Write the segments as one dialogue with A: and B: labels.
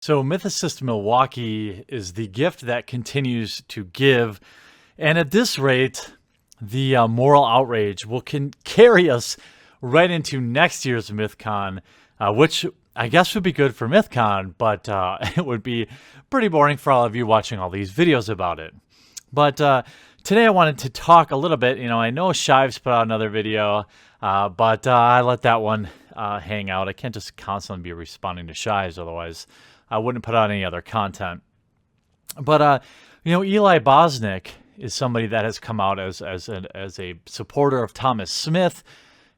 A: So Mythicist Milwaukee is the gift that continues to give. And at this rate, the moral outrage will carry us right into next year's MythCon, which I guess would be good for MythCon, but it would be pretty boring for all of you watching all these videos about it. But today I wanted to talk a little bit. I know Shives put out another video, but I let that one hang out. I can't just constantly be responding to Shives, otherwise I wouldn't put out any other content. But Eli Bosnick is somebody that has come out as a supporter of Thomas Smith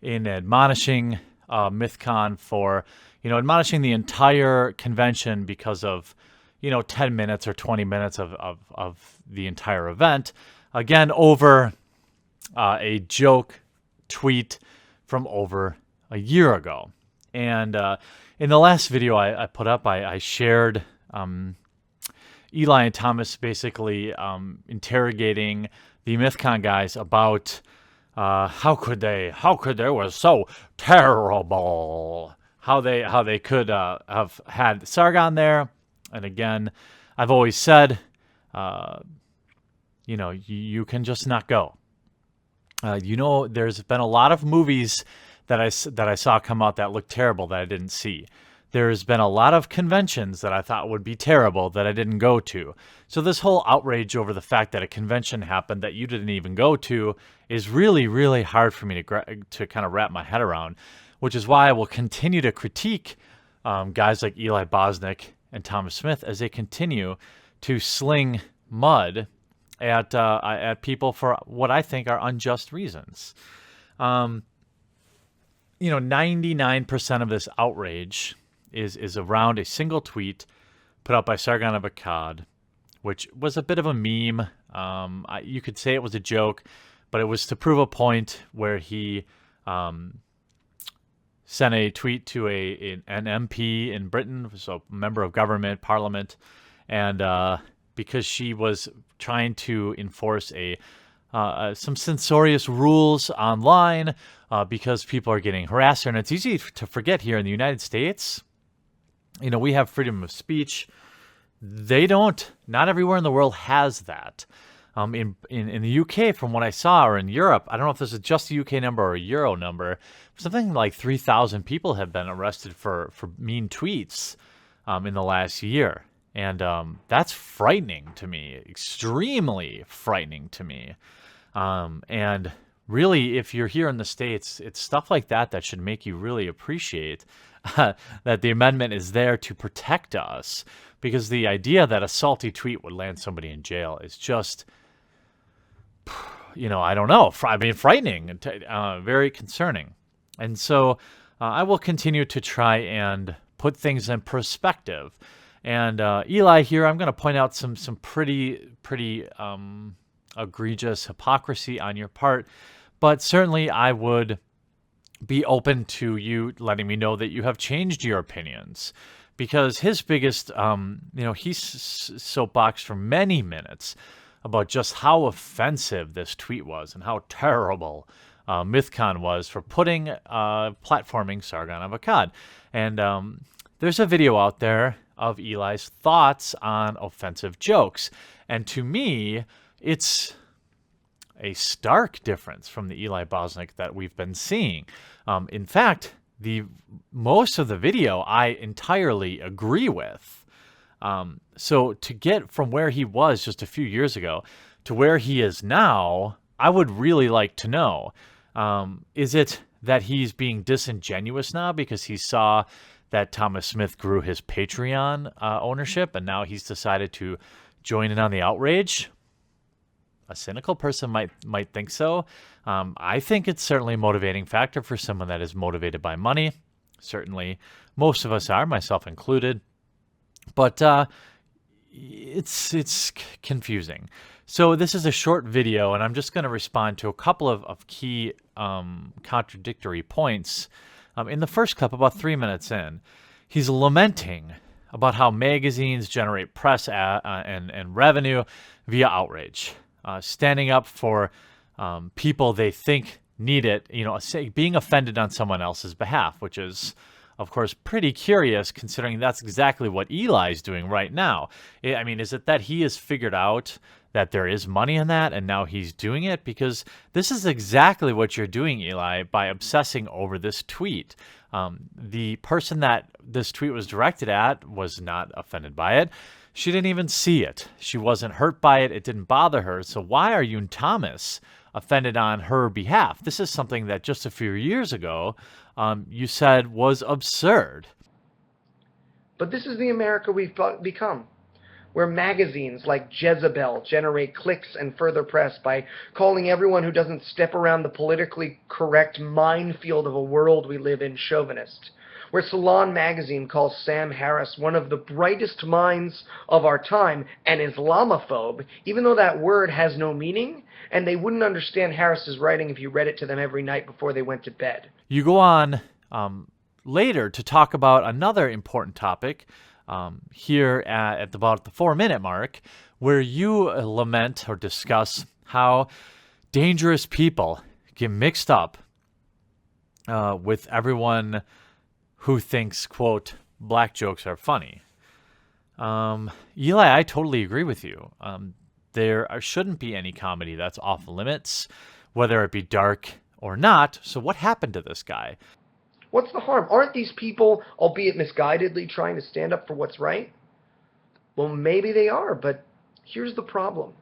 A: in admonishing MythCon for admonishing the entire convention because of 10 minutes or 20 minutes of the entire event, again over a joke tweet from over a year ago. And in the last video I put up, I shared Eli and Thomas basically interrogating the MythCon guys about how could they was so terrible, how they could have had Sargon there. And again, I've always said, you can just not go. There's been a lot of movies that I saw come out that looked terrible that I didn't see. There's been a lot of conventions that I thought would be terrible that I didn't go to. So this whole outrage over the fact that a convention happened that you didn't even go to is really, really hard for me to kind of wrap my head around, which is why I will continue to critique guys like Eli Bosnick and Thomas Smith as they continue to sling mud at people for what I think are unjust reasons. 99% of this outrage is around a single tweet put out by Sargon of Akkad, which was a bit of a meme. You could say it was a joke, but it was to prove a point where he sent a tweet to an MP in Britain, so a member of government, parliament, and because she was trying to enforce some censorious rules online because people are getting harassed. And it's easy to forget here in the United States, we have freedom of speech. They don't. Not everywhere in the world has that. In the UK, from what I saw, or in Europe, I don't know if this is just a UK number or a Euro number, something like 3,000 people have been arrested for mean tweets in the last year. And that's frightening to me, extremely frightening to me. And really, if you're here in the States, it's stuff like that should make you really appreciate that the amendment is there to protect us, because the idea that a salty tweet would land somebody in jail is just, I don't know. Frightening and very concerning. And so I will continue to try and put things in perspective. And Eli here, I'm going to point out some pretty egregious hypocrisy on your part, but certainly I would be open to you letting me know that you have changed your opinions, because his biggest, he's soapboxed for many minutes about just how offensive this tweet was and how terrible MythCon was for platforming Sargon of Akkad. And there's a video out there of Eli's thoughts on offensive jokes. And to me, it's a stark difference from the Eli Bosnick that we've been seeing. In fact, most of the video I entirely agree with. So to get from where he was just a few years ago to where he is now, I would really like to know, is it that he's being disingenuous now because he saw that Thomas Smith grew his Patreon ownership and now he's decided to join in on the outrage? A cynical person might think so. I think it's certainly a motivating factor for someone that is motivated by money. Certainly, most of us are, myself included. But it's confusing. So this is a short video, and I'm just going to respond to a couple of key contradictory points. In the first clip, about 3 minutes in, he's lamenting about how magazines generate press and revenue via outrage. Standing up for people they think need it, being offended on someone else's behalf, which is of course, pretty curious considering that's exactly what Eli's doing right now. I mean, is it that he has figured out that there is money in that and now he's doing it? Because this is exactly what you're doing, Eli, by obsessing over this tweet. The person that this tweet was directed at was not offended by it. She didn't even see it. She wasn't hurt by it. It didn't bother her. So why are you and Thomas offended on her behalf? This is something that just a few years ago you said was absurd.
B: But this is the America we've become, where magazines like Jezebel generate clicks and further press by calling everyone who doesn't step around the politically correct minefield of a world we live in chauvinist, where Salon magazine calls Sam Harris one of the brightest minds of our time an Islamophobe, even though that word has no meaning, and they wouldn't understand Harris's writing if you read it to them every night before they went to bed.
A: You go on later to talk about another important topic, here at about the 4-minute mark, where you lament or discuss how dangerous people get mixed up with everyone who thinks, quote, black jokes are funny. Eli, I totally agree with you. There shouldn't be any comedy that's off limits, whether it be dark or not. So what happened to this guy?
B: What's the harm? Aren't these people, albeit misguidedly, trying to stand up for what's right? Well, maybe they are, but here's the problem.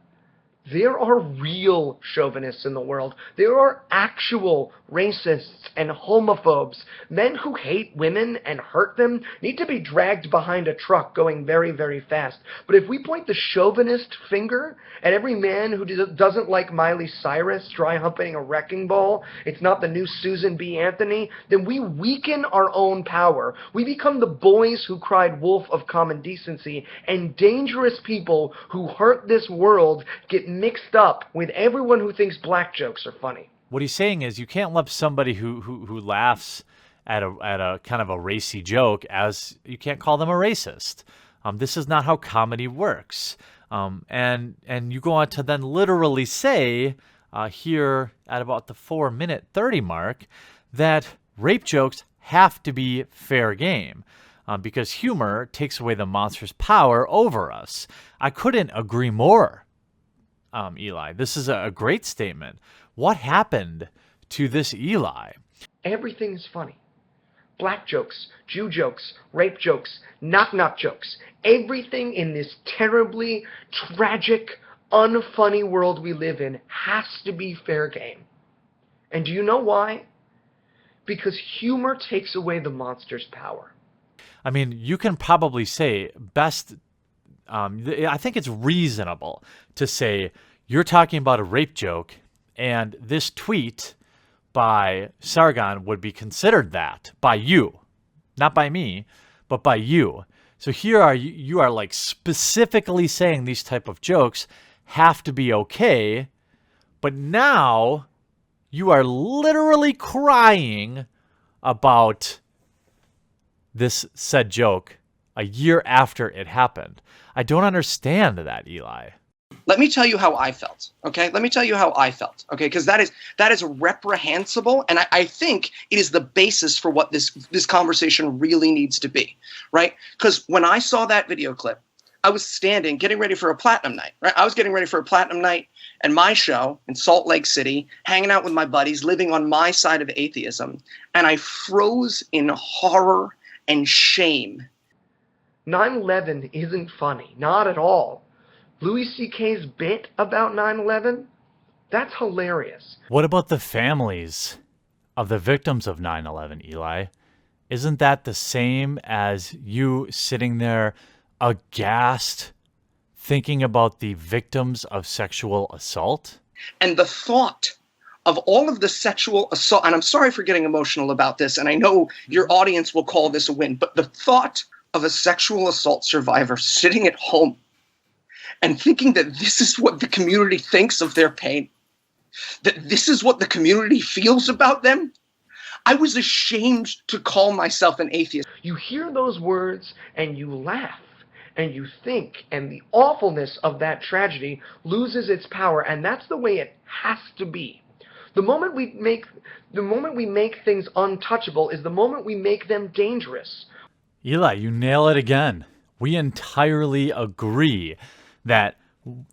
B: There are real chauvinists in the world. There are actual racists and homophobes. Men who hate women and hurt them need to be dragged behind a truck going very, very fast. But if we point the chauvinist finger at every man who doesn't like Miley Cyrus dry humping a wrecking ball, it's not the new Susan B. Anthony, then we weaken our own power. We become the boys who cried wolf of common decency, and dangerous people who hurt this world get mixed up with everyone who thinks black jokes are funny.
A: What he's saying is you can't lump somebody who laughs at a kind of a racy joke as you can't call them a racist. This is not how comedy works. And you go on to then literally say here at about the 4-minute 30 mark that rape jokes have to be fair game. Because humor takes away the monster's power over us. I couldn't agree more. Eli, this is a great statement. What happened to this Eli?
B: Everything is funny. Black jokes, Jew jokes, rape jokes, knock-knock jokes. Everything in this terribly tragic, unfunny world we live in has to be fair game. And do you know why? Because humor takes away the monster's power.
A: I mean, you can probably say best... I think it's reasonable to say you're talking about a rape joke, and this tweet by Sargon would be considered that by you, not by me, but by you. So here you are like specifically saying these type of jokes have to be okay, but now you are literally crying about this said joke a year after it happened. I don't understand that, Eli.
C: Let me tell you how I felt, okay? Let me tell you how I felt, okay? Because that is reprehensible, and I think it is the basis for what this conversation really needs to be, right? Because when I saw that video clip, I was standing, getting ready for a platinum night, right? I was getting ready for a platinum night and my show in Salt Lake City, hanging out with my buddies, living on my side of atheism, and I froze in horror and shame.
B: 9/11 isn't funny, not at all. Louis C.K.'s bit about 9/11, that's hilarious.
A: What about the families of the victims of 9/11, Eli? Isn't that the same as you sitting there aghast, thinking about the victims of sexual assault?
C: And the thought of all of the sexual assault, and I'm sorry for getting emotional about this, and I know your audience will call this a win, but the thought of a sexual assault survivor sitting at home and thinking that this is what the community thinks of their pain, that this is what the community feels about them, I was ashamed to call myself an atheist.
B: You hear those words and you laugh and you think, and the awfulness of that tragedy loses its power, and that's the way it has to be. The moment we make things untouchable is the moment we make them dangerous.
A: Eli, you nail it again. We entirely agree that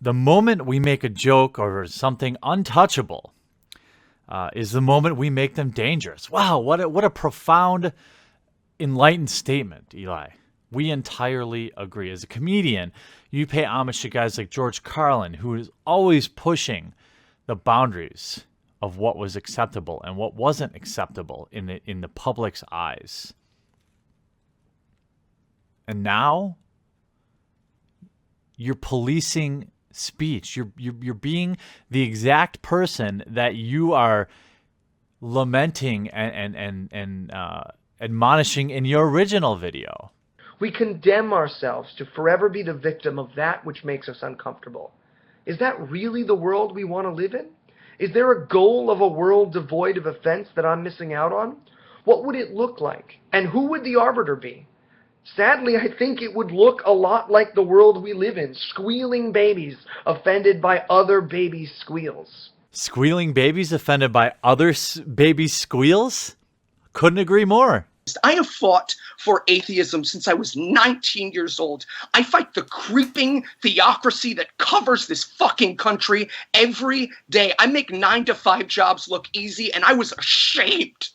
A: the moment we make a joke or something untouchable is the moment we make them dangerous. Wow, what a profound, enlightened statement, Eli. We entirely agree. As a comedian, you pay homage to guys like George Carlin, who is always pushing the boundaries of what was acceptable and what wasn't acceptable in the public's eyes. And now you're policing speech. You're being the exact person that you are lamenting and admonishing in your original video.
B: We condemn ourselves to forever be the victim of that which makes us uncomfortable. Is that really the world we want to live in? Is there a goal of a world devoid of offense that I'm missing out on? What would it look like? And who would the arbiter be? Sadly, I think it would look a lot like the world we live in, squealing babies offended by other babies' squeals.
A: Squealing babies offended by other babies' squeals? Couldn't agree more.
C: I have fought for atheism since I was 19 years old. I fight the creeping theocracy that covers this fucking country every day. I make 9-to-5 jobs look easy, and I was ashamed.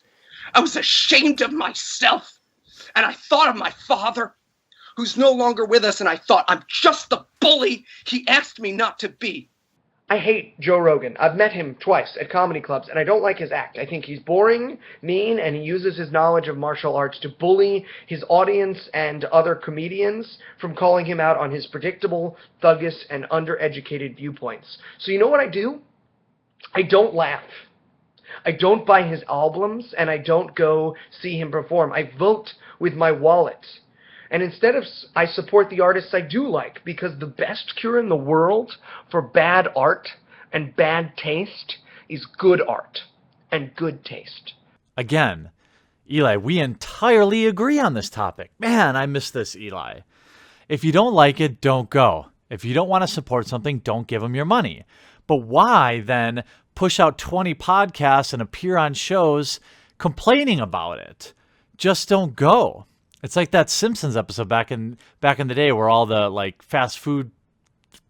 C: I was ashamed of myself. And I thought of my father, who's no longer with us, and I thought, I'm just the bully he asked me not to be.
B: I hate Joe Rogan. I've met him twice at comedy clubs, and I don't like his act. I think he's boring, mean, and he uses his knowledge of martial arts to bully his audience and other comedians from calling him out on his predictable, thuggish, and undereducated viewpoints. So you know what I do? I don't laugh. I don't buy his albums, and I don't go see him perform. I vote with my wallet. And instead of, I support the artists I do like, because the best cure in the world for bad art and bad taste is good art and good taste.
A: Again, Eli, we entirely agree on this topic. Man, I miss this, Eli. If you don't like it, don't go. If you don't want to support something, don't give them your money. But why then push out 20 podcasts and appear on shows complaining about it? Just don't go. It's like that Simpsons episode back in the day where all the like fast food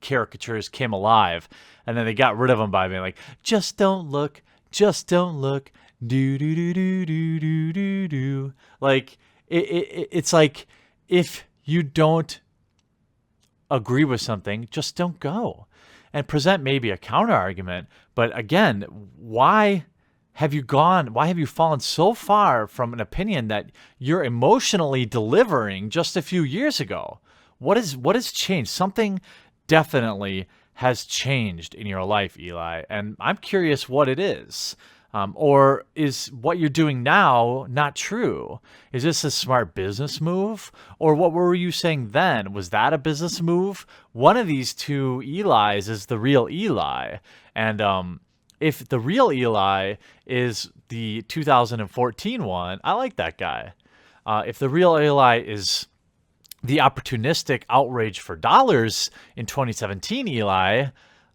A: caricatures came alive, and then they got rid of them by being like, just don't look, do do do do do do do do. Like it's like, if you don't agree with something, just don't go, and present maybe a counter argument. But again, why have you fallen so far from an opinion that you're emotionally delivering just a few years ago? What has changed? Something definitely has changed in your life, Eli, and I'm curious what it is. Or is what you're doing now not true? Is this a smart business move? Or what were you saying then? Was that a business move? One of these two Elis is the real Eli. And if the real Eli is the 2014 one, I like that guy. If the real Eli is the opportunistic outrage for dollars in 2017 Eli,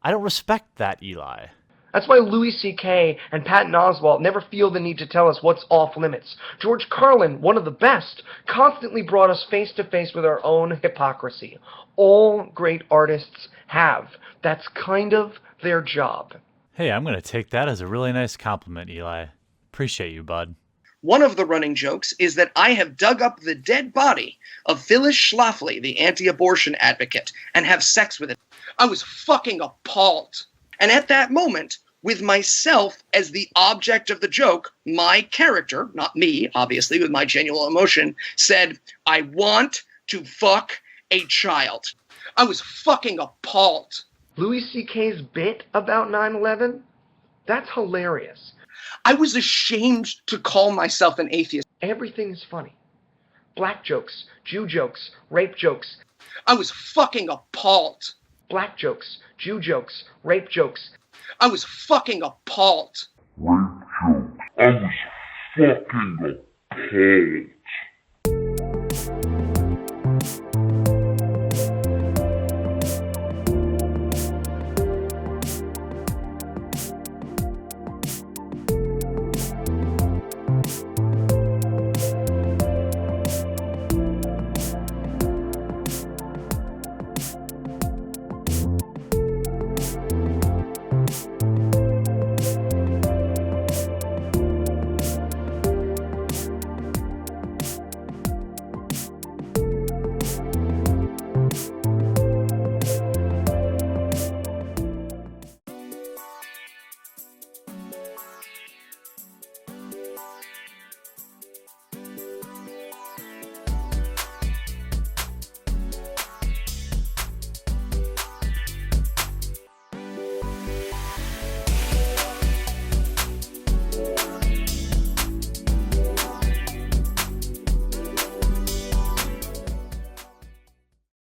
A: I don't respect that Eli.
B: That's why Louis C.K. and Patton Oswalt never feel the need to tell us what's off limits. George Carlin, one of the best, constantly brought us face to face with our own hypocrisy. All great artists have. That's kind of their job.
A: Hey, I'm going to take that as a really nice compliment, Eli. Appreciate you, bud.
C: One of the running jokes is that I have dug up the dead body of Phyllis Schlafly, the anti-abortion advocate, and have sex with it. I was fucking appalled. And at that moment, with myself as the object of the joke, my character, not me, obviously, with my genuine emotion, said, I want to fuck a child. I was fucking appalled.
B: Louis C.K.'s bit about 9/11? That's hilarious.
C: I was ashamed to call myself an atheist.
B: Everything is funny. Black jokes, Jew jokes, rape jokes.
C: I was fucking appalled.
B: Black jokes, Jew jokes, rape jokes.
C: I was fucking appalled.
D: Rape jokes. I was fucking appalled.